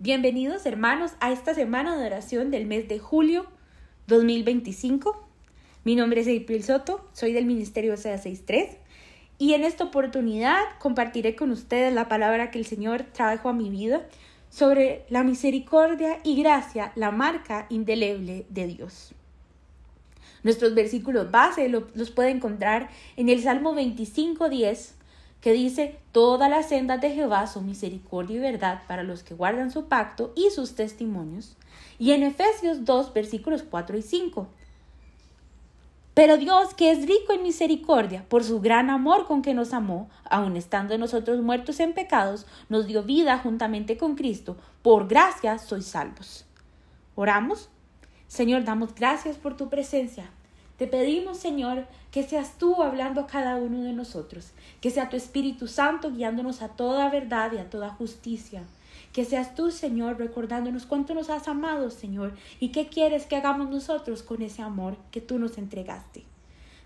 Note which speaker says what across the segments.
Speaker 1: Bienvenidos, hermanos, a esta semana de oración del mes de julio 2025. Mi nombre es April Soto, soy del Ministerio OSEA 6.3 y en esta oportunidad compartiré con ustedes la palabra que el Señor trajo a mi vida sobre la misericordia y gracia, la marca indeleble de Dios. Nuestros versículos base los puede encontrar en el Salmo 25:10, que dice: todas las sendas de Jehová son misericordia y verdad para los que guardan su pacto y sus testimonios. Y en Efesios 2, versículos 4 y 5. Pero Dios, que es rico en misericordia, por su gran amor con que nos amó, aun estando nosotros muertos en pecados, nos dio vida juntamente con Cristo. Por gracia sois salvos. ¿Oramos? Señor, damos gracias por tu presencia. Te pedimos, Señor, que seas tú hablando a cada uno de nosotros, que sea tu Espíritu Santo guiándonos a toda verdad y a toda justicia. Que seas tú, Señor, recordándonos cuánto nos has amado, Señor, y qué quieres que hagamos nosotros con ese amor que tú nos entregaste.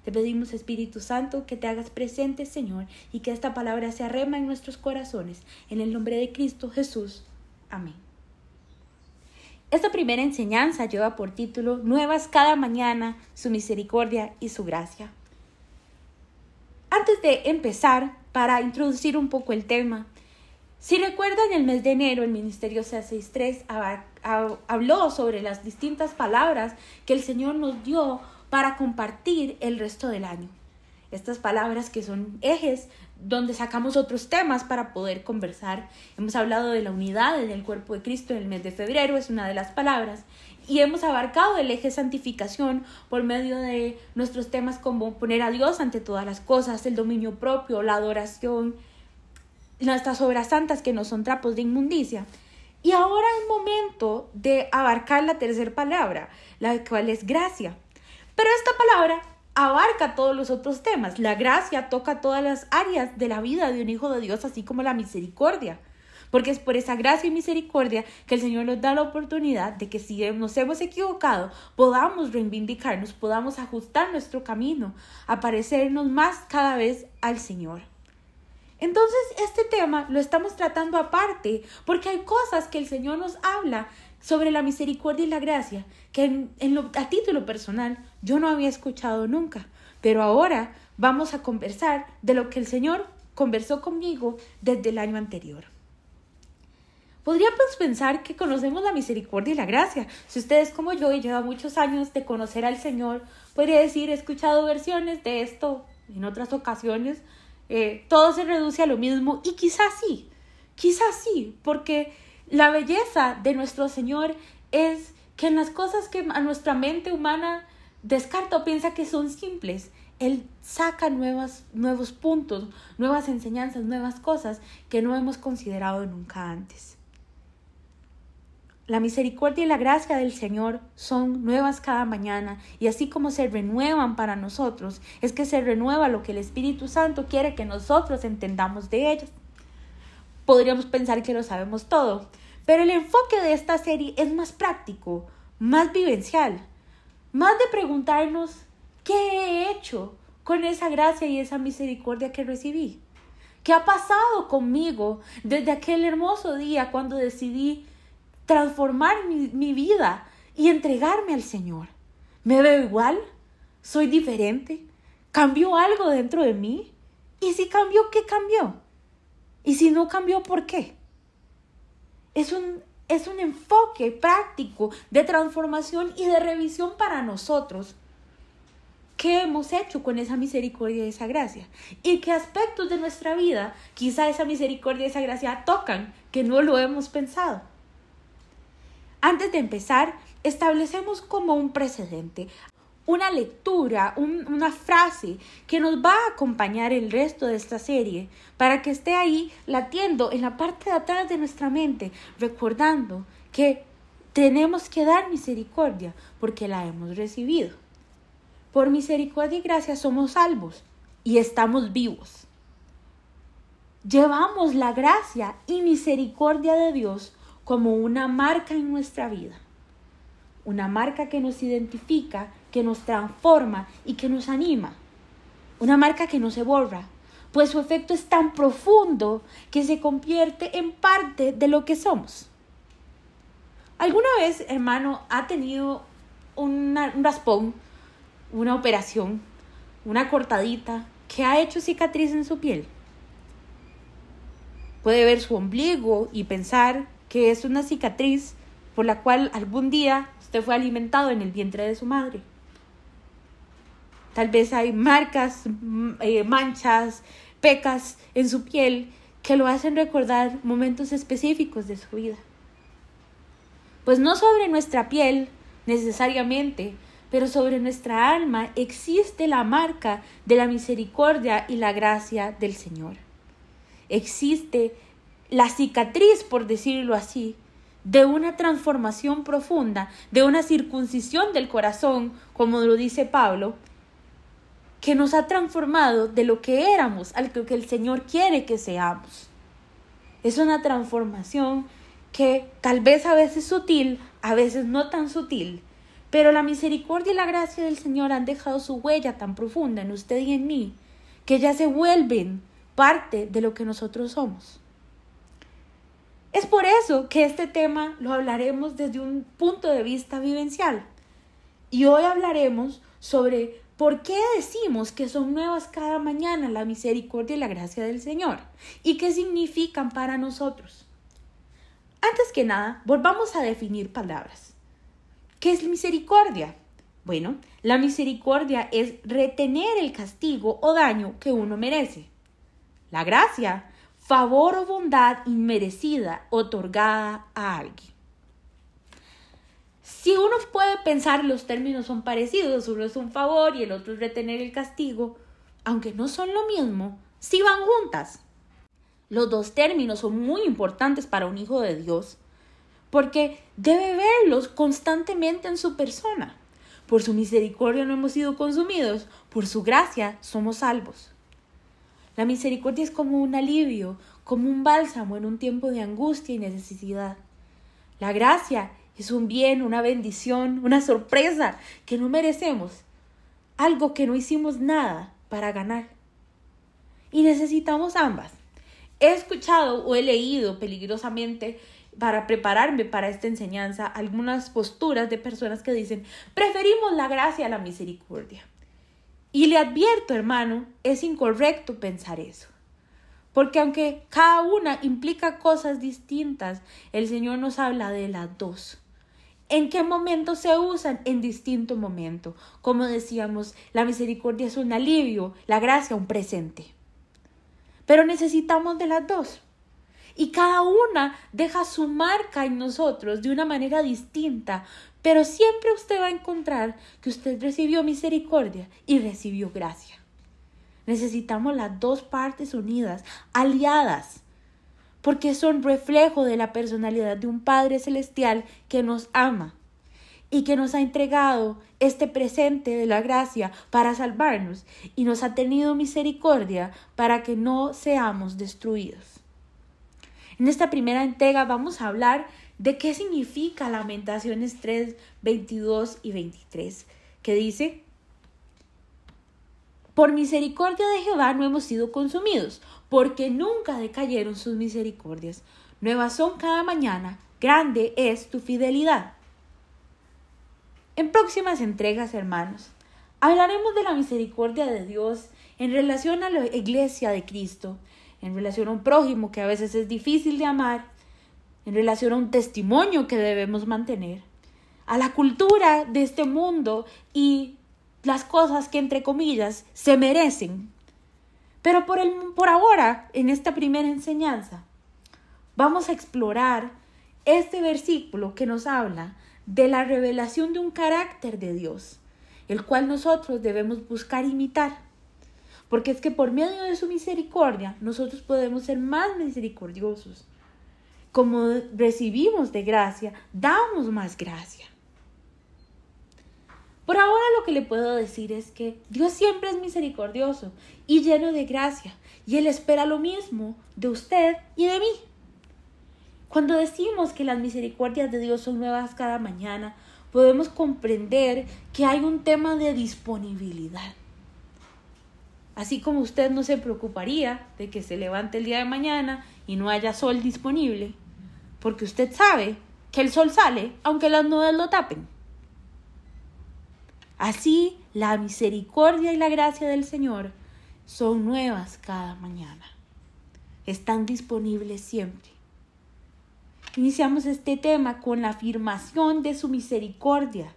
Speaker 1: Te pedimos, Espíritu Santo, que te hagas presente, Señor, y que esta palabra se arrema en nuestros corazones. En el nombre de Cristo Jesús. Amén. Esta primera enseñanza lleva por título: Nuevas cada mañana, su misericordia y su gracia. Antes de empezar, para introducir un poco el tema, si recuerdan, el mes de enero el Ministerio OSEA 6.3 habló sobre las distintas palabras que el Señor nos dio para compartir el resto del año. Estas palabras que son ejes donde sacamos otros temas para poder conversar. Hemos hablado de la unidad en el cuerpo de Cristo en el mes de febrero, es una de las palabras. Y hemos abarcado el eje santificación por medio de nuestros temas como poner a Dios ante todas las cosas, el dominio propio, la adoración, nuestras obras santas que no son trapos de inmundicia. Y ahora es momento de abarcar la tercera palabra, la cual es gracia. Pero esta palabra abarca todos los otros temas. La gracia toca todas las áreas de la vida de un hijo de Dios, así como la misericordia. Porque es por esa gracia y misericordia que el Señor nos da la oportunidad de que si nos hemos equivocado, podamos reivindicarnos, podamos ajustar nuestro camino, a parecernos más cada vez al Señor. Entonces, este tema lo estamos tratando aparte, porque hay cosas que el Señor nos habla sobre la misericordia y la gracia, que a título personal yo no había escuchado nunca, pero ahora vamos a conversar de lo que el Señor conversó conmigo desde el año anterior. Podríamos pensar que conocemos la misericordia y la gracia. Si ustedes como yo y llevan muchos años de conocer al Señor, podría decir, he escuchado versiones de esto en otras ocasiones, todo se reduce a lo mismo, y quizás sí, porque la belleza de nuestro Señor es que en las cosas que a nuestra mente humana descarta o piensa que son simples, Él saca nuevos puntos, nuevas enseñanzas, nuevas cosas que no hemos considerado nunca antes. La misericordia y la gracia del Señor son nuevas cada mañana, y así como se renuevan para nosotros, es que se renueva lo que el Espíritu Santo quiere que nosotros entendamos de ellas. Podríamos pensar que lo sabemos todo, pero el enfoque de esta serie es más práctico, más vivencial, más de preguntarnos ¿qué he hecho con esa gracia y esa misericordia que recibí? ¿Qué ha pasado conmigo desde aquel hermoso día cuando decidí transformar mi vida y entregarme al Señor? ¿Me veo igual? ¿Soy diferente? ¿Cambió algo dentro de mí? Y si cambió, ¿qué cambió? Y si no cambió, ¿por qué? Es un enfoque práctico de transformación y de revisión para nosotros. ¿Qué hemos hecho con esa misericordia y esa gracia? ¿Y qué aspectos de nuestra vida quizá esa misericordia y esa gracia tocan que no lo hemos pensado? Antes de empezar, establecemos como un precedente, una lectura, una frase que nos va a acompañar el resto de esta serie, para que esté ahí latiendo en la parte de atrás de nuestra mente, recordando que tenemos que dar misericordia porque la hemos recibido. Por misericordia y gracia somos salvos y estamos vivos. Llevamos la gracia y misericordia de Dios como una marca en nuestra vida. Una marca que nos identifica, que nos transforma y que nos anima. Una marca que no se borra, pues su efecto es tan profundo que se convierte en parte de lo que somos. ¿Alguna vez, hermano, ha tenido un raspón, una operación, una cortadita que ha hecho cicatriz en su piel? Puede ver su ombligo y pensar que es una cicatriz por la cual algún día usted fue alimentado en el vientre de su madre. Tal vez hay marcas, manchas, pecas en su piel que lo hacen recordar momentos específicos de su vida. Pues no sobre nuestra piel necesariamente, pero sobre nuestra alma existe la marca de la misericordia y la gracia del Señor. Existe la cicatriz, por decirlo así, de una transformación profunda, de una circuncisión del corazón, como lo dice Pablo, que nos ha transformado de lo que éramos a lo que el Señor quiere que seamos. Es una transformación que tal vez a veces sutil, a veces no tan sutil, pero la misericordia y la gracia del Señor han dejado su huella tan profunda en usted y en mí, que ya se vuelven parte de lo que nosotros somos. Es por eso que este tema lo hablaremos desde un punto de vista vivencial. Y hoy hablaremos sobre por qué decimos que son nuevas cada mañana la misericordia y la gracia del Señor y qué significan para nosotros. Antes que nada, volvamos a definir palabras. ¿Qué es misericordia? Bueno, la misericordia es retener el castigo o daño que uno merece. La gracia, favor o bondad inmerecida otorgada a alguien. Si uno puede pensar, los términos son parecidos, uno es un favor y el otro es retener el castigo, aunque no son lo mismo, sí van juntas. Los dos términos son muy importantes para un hijo de Dios, porque debe verlos constantemente en su persona. Por su misericordia no hemos sido consumidos, por su gracia somos salvos. La misericordia es como un alivio, como un bálsamo en un tiempo de angustia y necesidad. La gracia es un bien, una bendición, una sorpresa que no merecemos, algo que no hicimos nada para ganar. Y necesitamos ambas. He escuchado o he leído peligrosamente, para prepararme para esta enseñanza, algunas posturas de personas que dicen: preferimos la gracia a la misericordia. Y le advierto, hermano, es incorrecto pensar eso. Porque aunque cada una implica cosas distintas, el Señor nos habla de las dos. ¿En qué momento se usan? En distinto momento. Como decíamos, la misericordia es un alivio, la gracia un presente. Pero necesitamos de las dos. Y cada una deja su marca en nosotros de una manera distinta, pero siempre usted va a encontrar que usted recibió misericordia y recibió gracia. Necesitamos las dos partes unidas, aliadas, porque son reflejo de la personalidad de un Padre Celestial que nos ama y que nos ha entregado este presente de la gracia para salvarnos y nos ha tenido misericordia para que no seamos destruidos. En esta primera entrega vamos a hablar de qué significa Lamentaciones 3, 22 y 23, que dice: por misericordia de Jehová no hemos sido consumidos, porque nunca decayeron sus misericordias. Nuevas son cada mañana, grande es tu fidelidad. En próximas entregas, hermanos, hablaremos de la misericordia de Dios en relación a la iglesia de Cristo, en relación a un prójimo que a veces es difícil de amar, en relación a un testimonio que debemos mantener, a la cultura de este mundo y las cosas que, entre comillas, se merecen. Pero por ahora, en esta primera enseñanza, vamos a explorar este versículo que nos habla de la revelación de un carácter de Dios, el cual nosotros debemos buscar imitar. Porque es que por medio de su misericordia, nosotros podemos ser más misericordiosos. Como recibimos de gracia, damos más gracia. Por ahora lo que le puedo decir es que Dios siempre es misericordioso y lleno de gracia, y Él espera lo mismo de usted y de mí. Cuando decimos que las misericordias de Dios son nuevas cada mañana, podemos comprender que hay un tema de disponibilidad. Así como usted no se preocuparía de que se levante el día de mañana y no haya sol disponible, porque usted sabe que el sol sale, aunque las nubes lo tapen. Así, la misericordia y la gracia del Señor son nuevas cada mañana. Están disponibles siempre. Iniciamos este tema con la afirmación de su misericordia.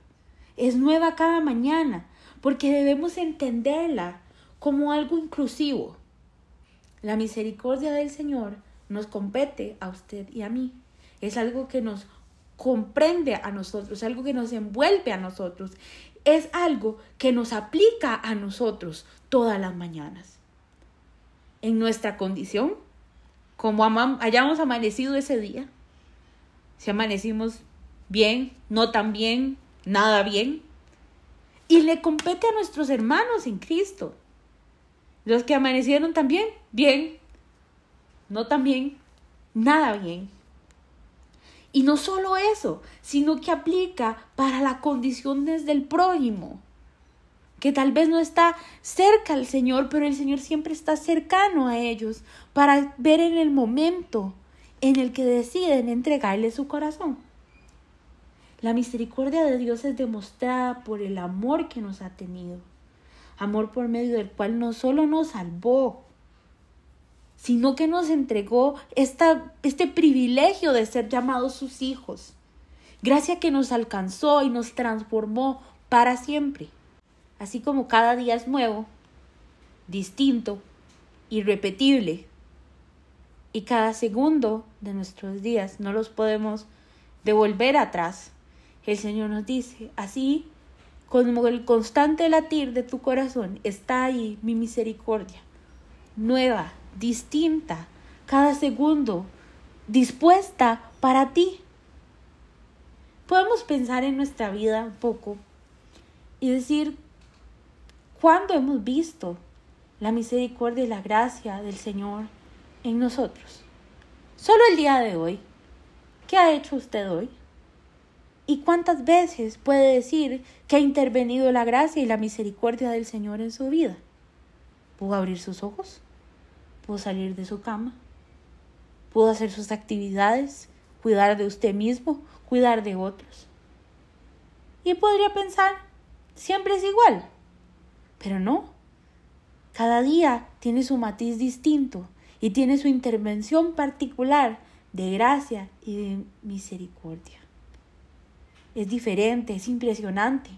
Speaker 1: Es nueva cada mañana, porque debemos entenderla como algo inclusivo. La misericordia del Señor nos compete a usted y a mí. Es algo que nos comprende a nosotros, algo que nos envuelve a nosotros. Es algo que nos aplica a nosotros todas las mañanas. En nuestra condición, como hayamos amanecido ese día, si amanecimos bien, no tan bien, nada bien, y le compete a nuestros hermanos en Cristo. Los que amanecieron también, bien, no tan bien, nada bien. Y no solo eso, sino que aplica para la condición desde el prójimo, que tal vez no está cerca al Señor, pero el Señor siempre está cercano a ellos para ver en el momento en el que deciden entregarle su corazón. La misericordia de Dios es demostrada por el amor que nos ha tenido, amor por medio del cual no solo nos salvó, sino que nos entregó este privilegio de ser llamados sus hijos. Gracia que nos alcanzó y nos transformó para siempre. Así como cada día es nuevo, distinto, irrepetible. Y cada segundo de nuestros días no los podemos devolver atrás. El Señor nos dice, así como el constante latir de tu corazón está ahí mi misericordia, nueva, distinta, cada segundo, dispuesta para ti. Podemos pensar en nuestra vida un poco y decir, ¿cuándo hemos visto la misericordia y la gracia del Señor en nosotros? Solo el día de hoy. ¿Qué ha hecho usted hoy? ¿Y cuántas veces puede decir que ha intervenido la gracia y la misericordia del Señor en su vida? ¿Pudo abrir sus ojos? ¿Pudo salir de su cama? ¿Pudo hacer sus actividades? ¿Cuidar de usted mismo? ¿Cuidar de otros? Y podría pensar, siempre es igual. Pero no. Cada día tiene su matiz distinto y tiene su intervención particular de gracia y de misericordia. Es diferente, es impresionante.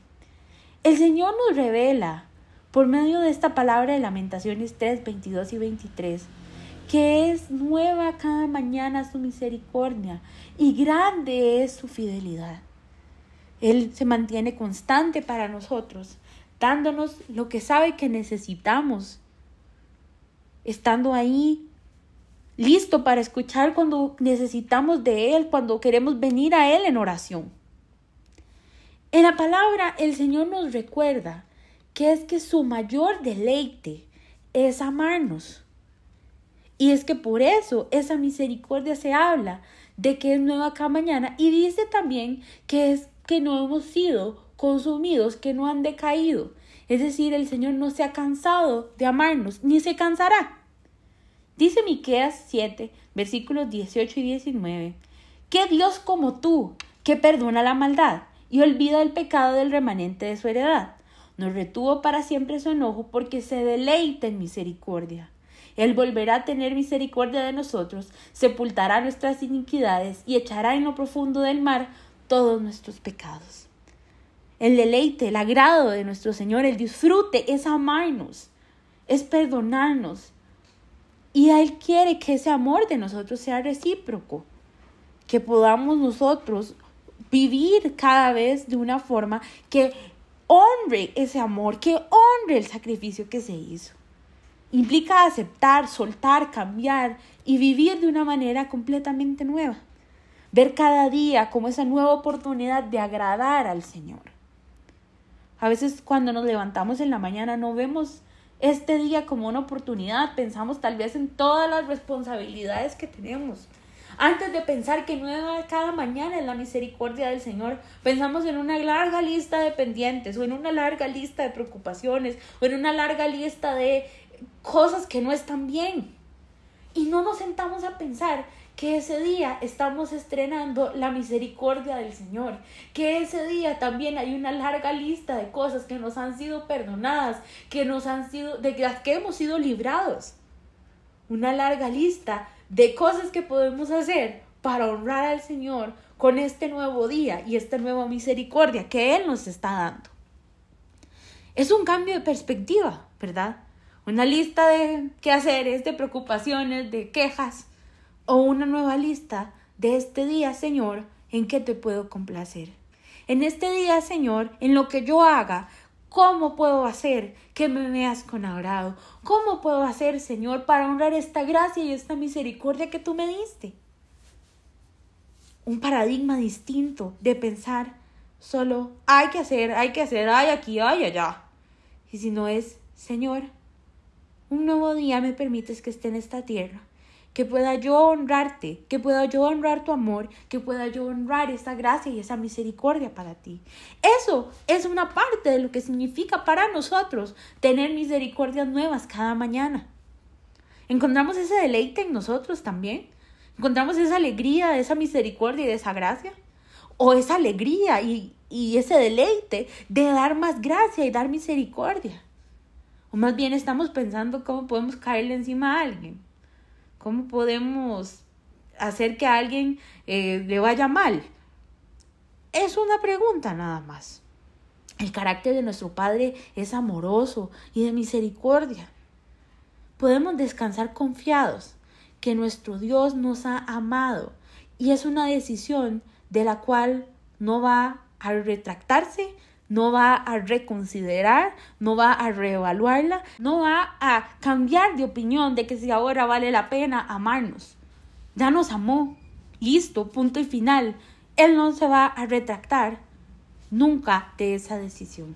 Speaker 1: El Señor nos revela, por medio de esta palabra de Lamentaciones 3, 22 y 23, que es nueva cada mañana su misericordia y grande es su fidelidad. Él se mantiene constante para nosotros, dándonos lo que sabe que necesitamos, estando ahí, listo para escuchar cuando necesitamos de Él, cuando queremos venir a Él en oración. En la palabra, el Señor nos recuerda que es que su mayor deleite es amarnos. Y es que por eso esa misericordia se habla de que es nueva cada mañana y dice también que es que no hemos sido consumidos, que no han decaído. Es decir, el Señor no se ha cansado de amarnos, ni se cansará. Dice Miqueas 7, versículos 18 y 19, que Dios como tú, que perdona la maldad y olvida el pecado del remanente de su heredad, nos retuvo para siempre su enojo porque se deleita en misericordia. Él volverá a tener misericordia de nosotros, sepultará nuestras iniquidades y echará en lo profundo del mar todos nuestros pecados. El deleite, el agrado de nuestro Señor, el disfrute es amarnos, es perdonarnos. Y Él quiere que ese amor de nosotros sea recíproco, que podamos nosotros vivir cada vez de una forma que honre ese amor, que honre el sacrificio que se hizo. Implica aceptar, soltar, cambiar y vivir de una manera completamente nueva. Ver cada día como esa nueva oportunidad de agradar al Señor. A veces cuando nos levantamos en la mañana no vemos este día como una oportunidad, pensamos tal vez en todas las responsabilidades que tenemos. Antes de pensar que nueva cada mañana es la misericordia del Señor, pensamos en una larga lista de pendientes, o en una larga lista de preocupaciones, o en una larga lista de cosas que no están bien. Y no nos sentamos a pensar que ese día estamos estrenando la misericordia del Señor, que ese día también hay una larga lista de cosas que nos han sido perdonadas, de las que hemos sido librados. Una larga lista de cosas que podemos hacer para honrar al Señor con este nuevo día y esta nueva misericordia que Él nos está dando. Es un cambio de perspectiva, ¿verdad? Una lista de quehaceres, de preocupaciones, de quejas, o una nueva lista de este día, Señor, ¿en qué te puedo complacer? En este día, Señor, en lo que yo haga, ¿cómo puedo hacer que me veas con agrado? ¿Cómo puedo hacer, Señor, para honrar esta gracia y esta misericordia que tú me diste? Un paradigma distinto de pensar solo hay que hacer, hay aquí, hay allá. Y si no es, Señor, un nuevo día me permites que esté en esta tierra, que pueda yo honrarte, que pueda yo honrar tu amor, que pueda yo honrar esa gracia y esa misericordia para ti. Eso es una parte de lo que significa para nosotros tener misericordias nuevas cada mañana. ¿Encontramos ese deleite en nosotros también? ¿Encontramos esa alegría de esa misericordia y de esa gracia? ¿O esa alegría y ese deleite de dar más gracia y dar misericordia? O más bien estamos pensando cómo podemos caerle encima a alguien. ¿Cómo podemos hacer que a alguien le vaya mal? Es una pregunta nada más. El carácter de nuestro Padre es amoroso y de misericordia. Podemos descansar confiados que nuestro Dios nos ha amado y es una decisión de la cual no va a retractarse, no va a reconsiderar, no va a reevaluarla, no va a cambiar de opinión de que si ahora vale la pena amarnos. Ya nos amó, listo, punto y final. Él no se va a retractar nunca de esa decisión.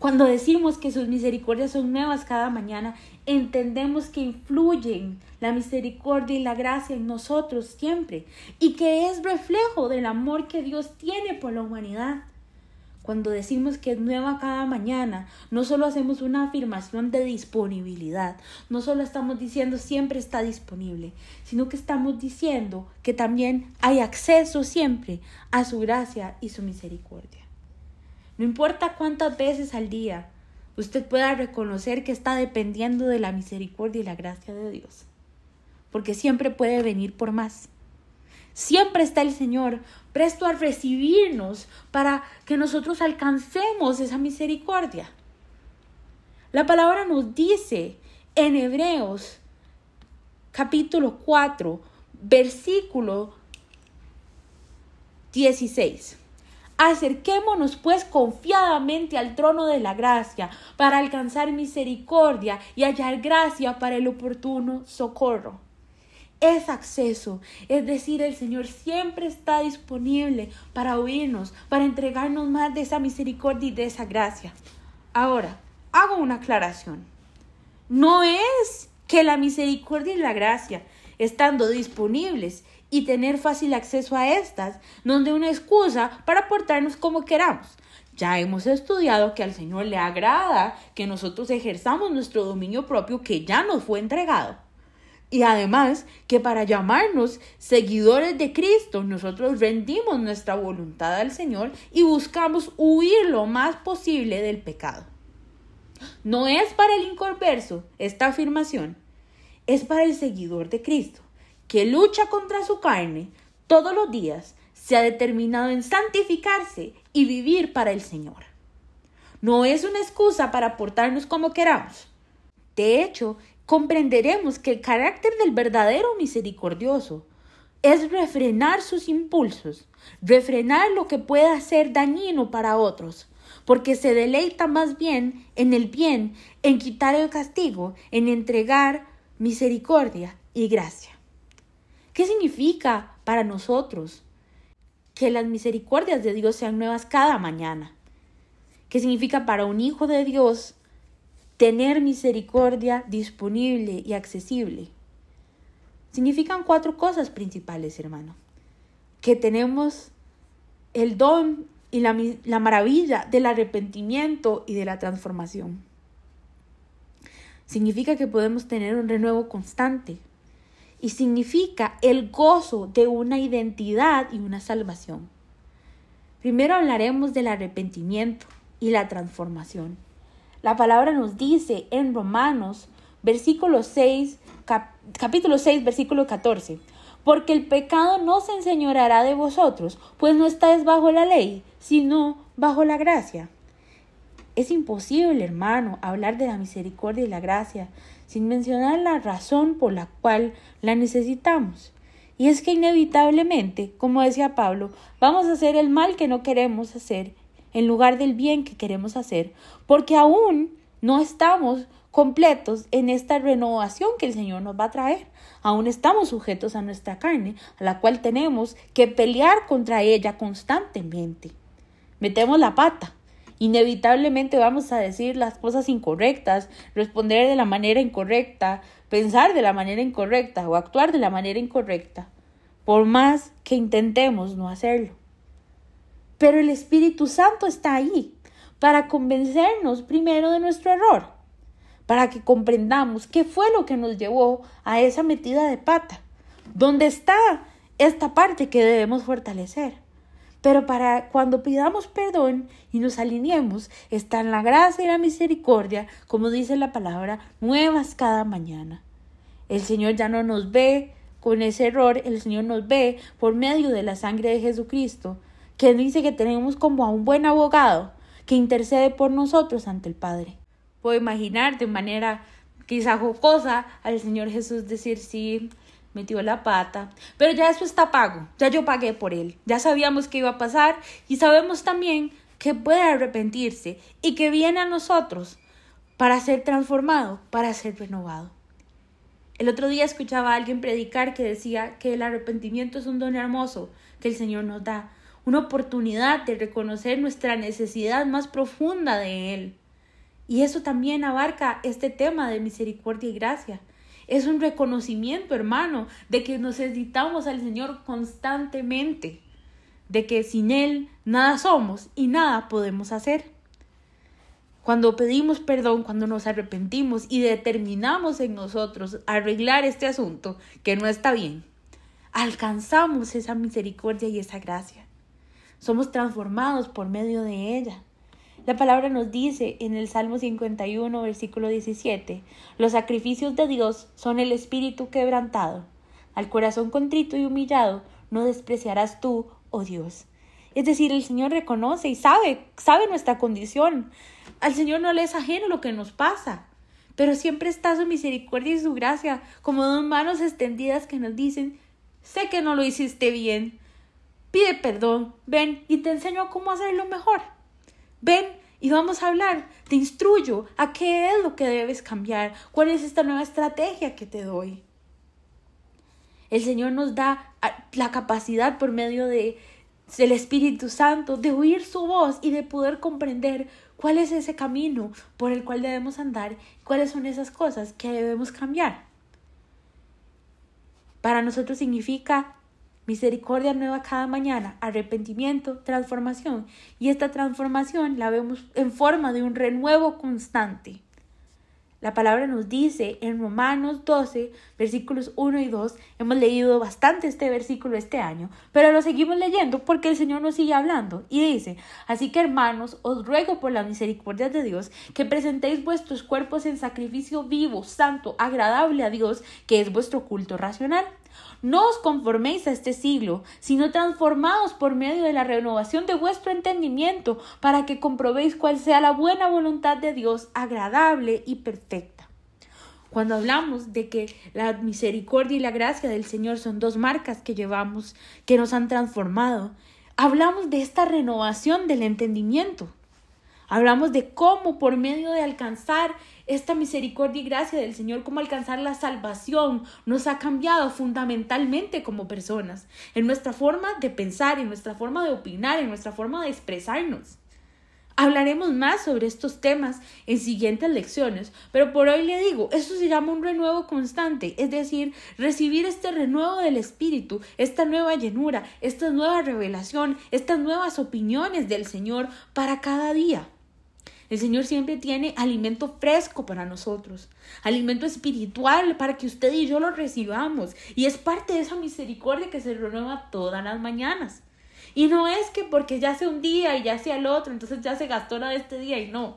Speaker 1: Cuando decimos que sus misericordias son nuevas cada mañana, entendemos que influyen la misericordia y la gracia en nosotros siempre y que es reflejo del amor que Dios tiene por la humanidad. Cuando decimos que es nueva cada mañana, no solo hacemos una afirmación de disponibilidad, no solo estamos diciendo siempre está disponible, sino que estamos diciendo que también hay acceso siempre a su gracia y su misericordia. No importa cuántas veces al día usted pueda reconocer que está dependiendo de la misericordia y la gracia de Dios, porque siempre puede venir por más. Siempre está el Señor presto a recibirnos para que nosotros alcancemos esa misericordia. La palabra nos dice en Hebreos capítulo 4, versículo 16. Acerquémonos pues confiadamente al trono de la gracia para alcanzar misericordia y hallar gracia para el oportuno socorro. Es acceso, es decir, el Señor siempre está disponible para oírnos, para entregarnos más de esa misericordia y de esa gracia. Ahora, hago una aclaración. No es que la misericordia y la gracia, estando disponibles y tener fácil acceso a estas, nos dé una excusa para portarnos como queramos. Ya hemos estudiado que al Señor le agrada que nosotros ejerzamos nuestro dominio propio que ya nos fue entregado. Y además que para llamarnos seguidores de Cristo, nosotros rendimos nuestra voluntad al Señor y buscamos huir lo más posible del pecado. No es para el inconverso esta afirmación, es para el seguidor de Cristo, que lucha contra su carne todos los días, se ha determinado en santificarse y vivir para el Señor. No es una excusa para portarnos como queramos. De hecho, comprenderemos que el carácter del verdadero misericordioso es refrenar sus impulsos, refrenar lo que pueda ser dañino para otros, porque se deleita más bien, en quitar el castigo, en entregar misericordia y gracia. ¿Qué significa para nosotros que las misericordias de Dios sean nuevas cada mañana? ¿Qué significa para un hijo de Dios tener misericordia disponible y accesible? Significan 4 cosas principales, hermano. Que tenemos el don y la maravilla del arrepentimiento y de la transformación. Significa que podemos tener un renuevo constante y significa el gozo de una identidad y una salvación. Primero hablaremos del arrepentimiento y la transformación. La palabra nos dice en Romanos, capítulo 6, versículo 14, porque el pecado no se enseñoreará de vosotros, pues no estáis bajo la ley, sino bajo la gracia. Es imposible, hermano, hablar de la misericordia y la gracia sin mencionar la razón por la cual la necesitamos. Y es que inevitablemente, como decía Pablo, vamos a hacer el mal que no queremos hacer en lugar del bien que queremos hacer, porque aún no estamos completos en esta renovación que el Señor nos va a traer. Aún estamos sujetos a nuestra carne, a la cual tenemos que pelear contra ella constantemente. Metemos la pata. Inevitablemente vamos a decir las cosas incorrectas, responder de la manera incorrecta, pensar de la manera incorrecta o actuar de la manera incorrecta, por más que intentemos no hacerlo. Pero el Espíritu Santo está ahí para convencernos primero de nuestro error, para que comprendamos qué fue lo que nos llevó a esa metida de pata, dónde está esta parte que debemos fortalecer. Pero para cuando pidamos perdón y nos alineemos, están la gracia y la misericordia, como dice la palabra, nuevas cada mañana. El Señor ya no nos ve con ese error, el Señor nos ve por medio de la sangre de Jesucristo, que dice que tenemos como a un buen abogado que intercede por nosotros ante el Padre. Puedo imaginar de manera quizá jocosa al Señor Jesús decir, sí, metió la pata, pero ya eso está pago, ya yo pagué por él, ya sabíamos que iba a pasar y sabemos también que puede arrepentirse y que viene a nosotros para ser transformado, para ser renovado. El otro día escuchaba a alguien predicar que decía que el arrepentimiento es un don hermoso que el Señor nos da, una oportunidad de reconocer nuestra necesidad más profunda de Él. Y eso también abarca este tema de misericordia y gracia. Es un reconocimiento, hermano, de que necesitamos al Señor constantemente, de que sin Él nada somos y nada podemos hacer. Cuando pedimos perdón, cuando nos arrepentimos y determinamos en nosotros arreglar este asunto que no está bien, alcanzamos esa misericordia y esa gracia. Somos transformados por medio de ella. La palabra nos dice en el Salmo 51, versículo 17, los sacrificios de Dios son el espíritu quebrantado. Al corazón contrito y humillado no despreciarás tú, oh Dios. Es decir, el Señor reconoce y sabe nuestra condición. Al Señor no le es ajeno lo que nos pasa, pero siempre está su misericordia y su gracia como dos manos extendidas que nos dicen, sé que no lo hiciste bien, pide perdón, ven y te enseño cómo hacerlo mejor. Ven y vamos a hablar, te instruyo a qué es lo que debes cambiar, cuál es esta nueva estrategia que te doy. El Señor nos da la capacidad por medio del Espíritu Santo de oír su voz y de poder comprender cuál es ese camino por el cual debemos andar, cuáles son esas cosas que debemos cambiar. Para nosotros significa misericordia nueva cada mañana, arrepentimiento, transformación. Y esta transformación la vemos en forma de un renuevo constante. La palabra nos dice en Romanos 12, versículos 1 y 2, hemos leído bastante este versículo este año, pero lo seguimos leyendo porque el Señor nos sigue hablando y dice, así que hermanos, os ruego por la misericordia de Dios que presentéis vuestros cuerpos en sacrificio vivo, santo, agradable a Dios, que es vuestro culto racional. No os conforméis a este siglo, sino transformaos por medio de la renovación de vuestro entendimiento, para que comprobéis cuál sea la buena voluntad de Dios, agradable y perfecta. Cuando hablamos de que la misericordia y la gracia del Señor son dos marcas que llevamos, que nos han transformado, hablamos de esta renovación del entendimiento. Hablamos de cómo por medio de alcanzar esta misericordia y gracia del Señor, cómo alcanzar la salvación, nos ha cambiado fundamentalmente como personas, en nuestra forma de pensar, en nuestra forma de opinar, en nuestra forma de expresarnos. Hablaremos más sobre estos temas en siguientes lecciones, pero por hoy le digo, esto se llama un renuevo constante, es decir, recibir este renuevo del Espíritu, esta nueva llenura, esta nueva revelación, estas nuevas opiniones del Señor para cada día. El Señor siempre tiene alimento fresco para nosotros, alimento espiritual para que usted y yo lo recibamos. Y es parte de esa misericordia que se renueva todas las mañanas. Y no es que porque ya sea un día y ya sea el otro, entonces ya se gastó la de este día y no.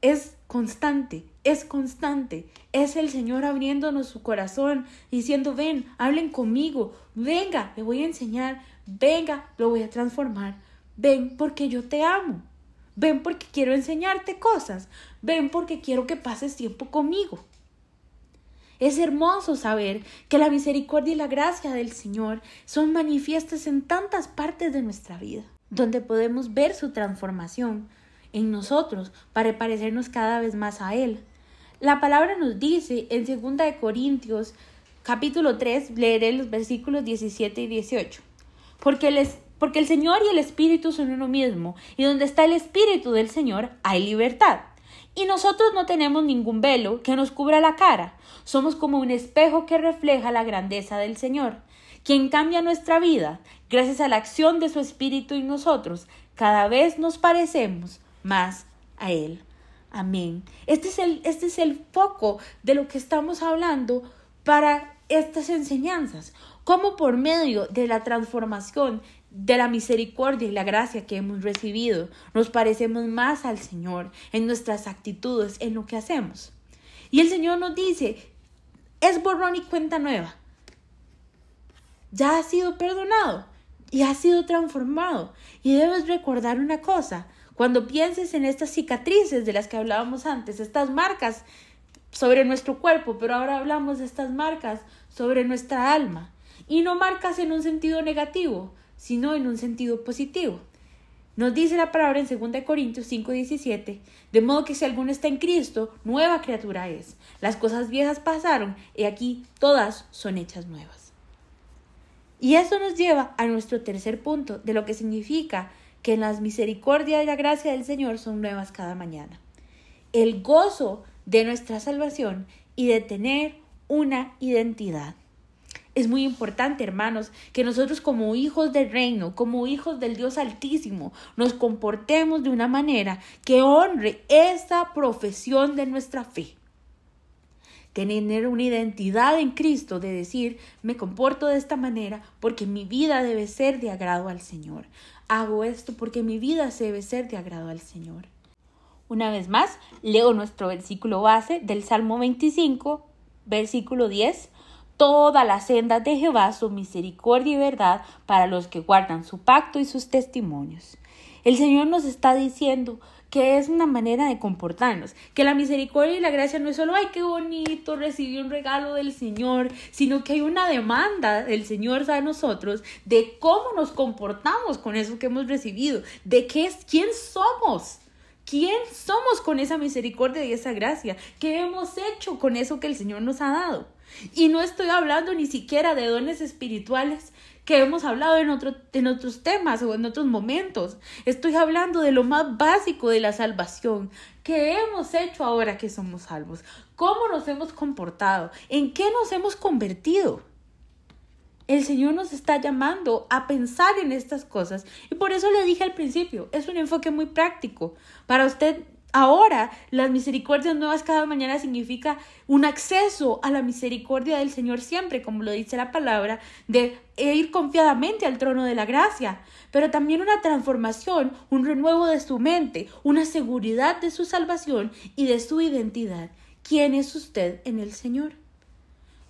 Speaker 1: Es constante, es constante. Es el Señor abriéndonos su corazón, diciendo, ven, hablen conmigo, venga, le voy a enseñar, venga, lo voy a transformar. Ven porque yo te amo. Ven porque quiero enseñarte cosas. Ven porque quiero que pases tiempo conmigo. Es hermoso saber que la misericordia y la gracia del Señor son manifiestas en tantas partes de nuestra vida, donde podemos ver su transformación en nosotros para parecernos cada vez más a Él. La palabra nos dice en 2 Corintios capítulo 3, leeré los versículos 17 y 18. Porque el Señor y el Espíritu son uno mismo, y donde está el Espíritu del Señor hay libertad. Y nosotros no tenemos ningún velo que nos cubra la cara. Somos como un espejo que refleja la grandeza del Señor, quien cambia nuestra vida. Gracias a la acción de su Espíritu en nosotros, cada vez nos parecemos más a Él. Amén. Este es el foco de lo que estamos hablando para estas enseñanzas. Cómo por medio de la transformación de la misericordia y la gracia que hemos recibido, nos parecemos más al Señor en nuestras actitudes, en lo que hacemos. Y el Señor nos dice, es borrón y cuenta nueva. Ya has sido perdonado y has sido transformado. Y debes recordar una cosa, cuando pienses en estas cicatrices de las que hablábamos antes, estas marcas sobre nuestro cuerpo, pero ahora hablamos de estas marcas sobre nuestra alma. Y no marcas en un sentido negativo, sino en un sentido positivo. Nos dice la palabra en 2 Corintios 5:17, de modo que si alguno está en Cristo, nueva criatura es. Las cosas viejas pasaron, y aquí todas son hechas nuevas. Y eso nos lleva a nuestro tercer punto, de lo que significa que las misericordias y la gracia del Señor son nuevas cada mañana. El gozo de nuestra salvación y de tener una identidad. Es muy importante, hermanos, que nosotros como hijos del reino, como hijos del Dios Altísimo, nos comportemos de una manera que honre esa profesión de nuestra fe. Tener una identidad en Cristo de decir, me comporto de esta manera porque mi vida debe ser de agrado al Señor. Hago esto porque mi vida debe ser de agrado al Señor. Una vez más, leo nuestro versículo base del Salmo 25, versículo 10. Todas las sendas de Jehová son misericordia y verdad para los que guardan su pacto y sus testimonios. El Señor nos está diciendo que es una manera de comportarnos, que la misericordia y la gracia no es solo, ¡ay, qué bonito, recibí un regalo del Señor!, sino que hay una demanda del Señor a nosotros de cómo nos comportamos con eso que hemos recibido, de quién somos. ¿Quién somos con esa misericordia y esa gracia? ¿Qué hemos hecho con eso que el Señor nos ha dado? Y no estoy hablando ni siquiera de dones espirituales que hemos hablado en otros temas o en otros momentos. Estoy hablando de lo más básico de la salvación. ¿Qué hemos hecho ahora que somos salvos? ¿Cómo nos hemos comportado? ¿En qué nos hemos convertido? El Señor nos está llamando a pensar en estas cosas y por eso le dije al principio, es un enfoque muy práctico. Para usted ahora, las misericordias nuevas cada mañana significa un acceso a la misericordia del Señor siempre, como lo dice la palabra, de ir confiadamente al trono de la gracia, pero también una transformación, un renuevo de su mente, una seguridad de su salvación y de su identidad. ¿Quién es usted en el Señor?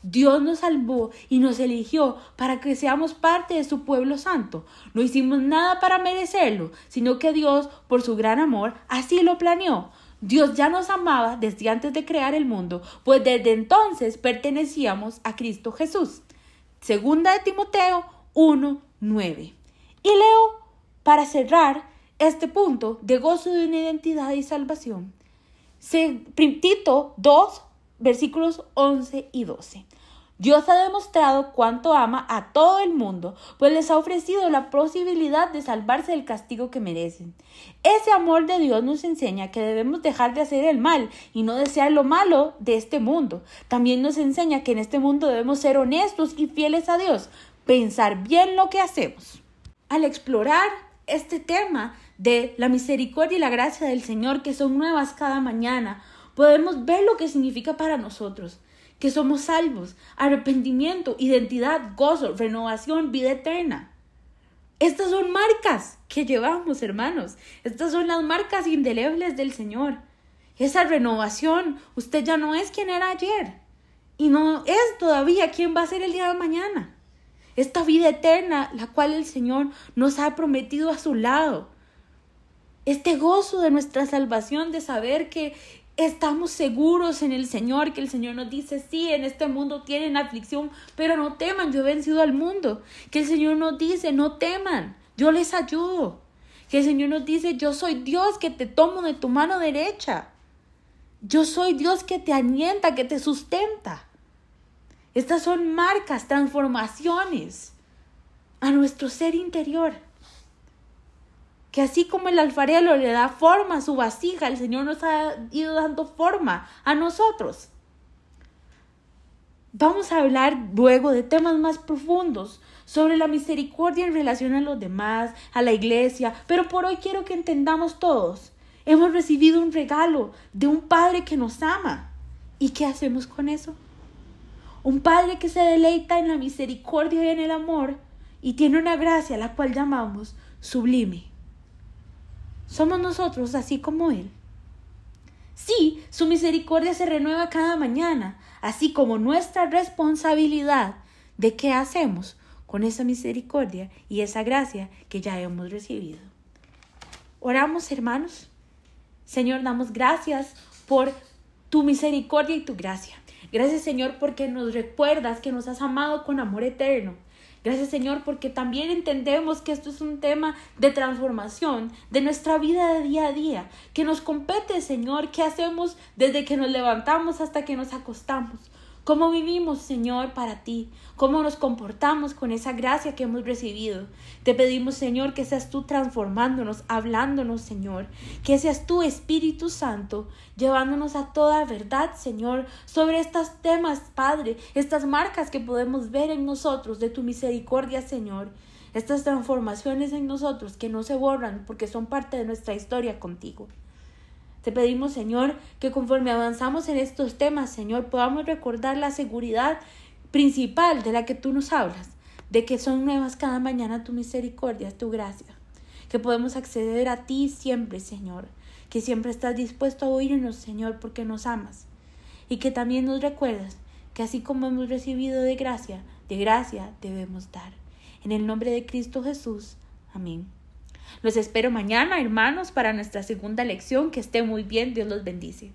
Speaker 1: Dios nos salvó y nos eligió para que seamos parte de su pueblo santo. No hicimos nada para merecerlo, sino que Dios, por su gran amor, así lo planeó. Dios ya nos amaba desde antes de crear el mundo, pues desde entonces pertenecíamos a Cristo Jesús. 2 Timoteo 1:9. Y leo, para cerrar este punto de gozo de una identidad y salvación, Tito 2, versículos 11 y 12. Dios ha demostrado cuánto ama a todo el mundo, pues les ha ofrecido la posibilidad de salvarse del castigo que merecen. Ese amor de Dios nos enseña que debemos dejar de hacer el mal y no desear lo malo de este mundo. También nos enseña que en este mundo debemos ser honestos y fieles a Dios, pensar bien lo que hacemos. Al explorar este tema de la misericordia y la gracia del Señor, que son nuevas cada mañana, podemos ver lo que significa para nosotros, que somos salvos, arrepentimiento, identidad, gozo, renovación, vida eterna. Estas son marcas que llevamos, hermanos. Estas son las marcas indelebles del Señor. Esa renovación, usted ya no es quien era ayer y no es todavía quien va a ser el día de mañana. Esta vida eterna, la cual el Señor nos ha prometido a su lado. Este gozo de nuestra salvación, de saber que estamos seguros en el Señor, que el Señor nos dice, sí, en este mundo tienen aflicción, pero no teman, yo he vencido al mundo. Que el Señor nos dice, no teman, yo les ayudo. Que el Señor nos dice, yo soy Dios que te tomo de tu mano derecha. Yo soy Dios que te alienta, que te sustenta. Estas son marcas, transformaciones a nuestro ser interior. Que así como el alfarero le da forma a su vasija, el Señor nos ha ido dando forma a nosotros. Vamos a hablar luego de temas más profundos sobre la misericordia en relación a los demás, a la iglesia, pero por hoy quiero que entendamos todos. Hemos recibido un regalo de un Padre que nos ama. ¿Y qué hacemos con eso? Un Padre que se deleita en la misericordia y en el amor y tiene una gracia la cual llamamos sublime. Somos nosotros así como Él. Sí, su misericordia se renueva cada mañana, así como nuestra responsabilidad de qué hacemos con esa misericordia y esa gracia que ya hemos recibido. Oramos, hermanos. Señor, damos gracias por tu misericordia y tu gracia. Gracias, Señor, porque nos recuerdas que nos has amado con amor eterno. Gracias, Señor, porque también entendemos que esto es un tema de transformación de nuestra vida de día a día, que nos compete, Señor, qué hacemos desde que nos levantamos hasta que nos acostamos. ¿Cómo vivimos, Señor, para ti? ¿Cómo nos comportamos con esa gracia que hemos recibido? Te pedimos, Señor, que seas tú transformándonos, hablándonos, Señor. Que seas tú, Espíritu Santo, llevándonos a toda verdad, Señor, sobre estos temas, Padre, estas marcas que podemos ver en nosotros de tu misericordia, Señor. Estas transformaciones en nosotros que no se borran porque son parte de nuestra historia contigo. Te pedimos, Señor, que conforme avanzamos en estos temas, Señor, podamos recordar la seguridad principal de la que tú nos hablas, de que son nuevas cada mañana tu misericordia, tu gracia, que podemos acceder a ti siempre, Señor, que siempre estás dispuesto a oírnos, Señor, porque nos amas, y que también nos recuerdas que así como hemos recibido de gracia debemos dar. En el nombre de Cristo Jesús. Amén. Los espero mañana, hermanos, para nuestra segunda lección. Que esté muy bien. Dios los bendice.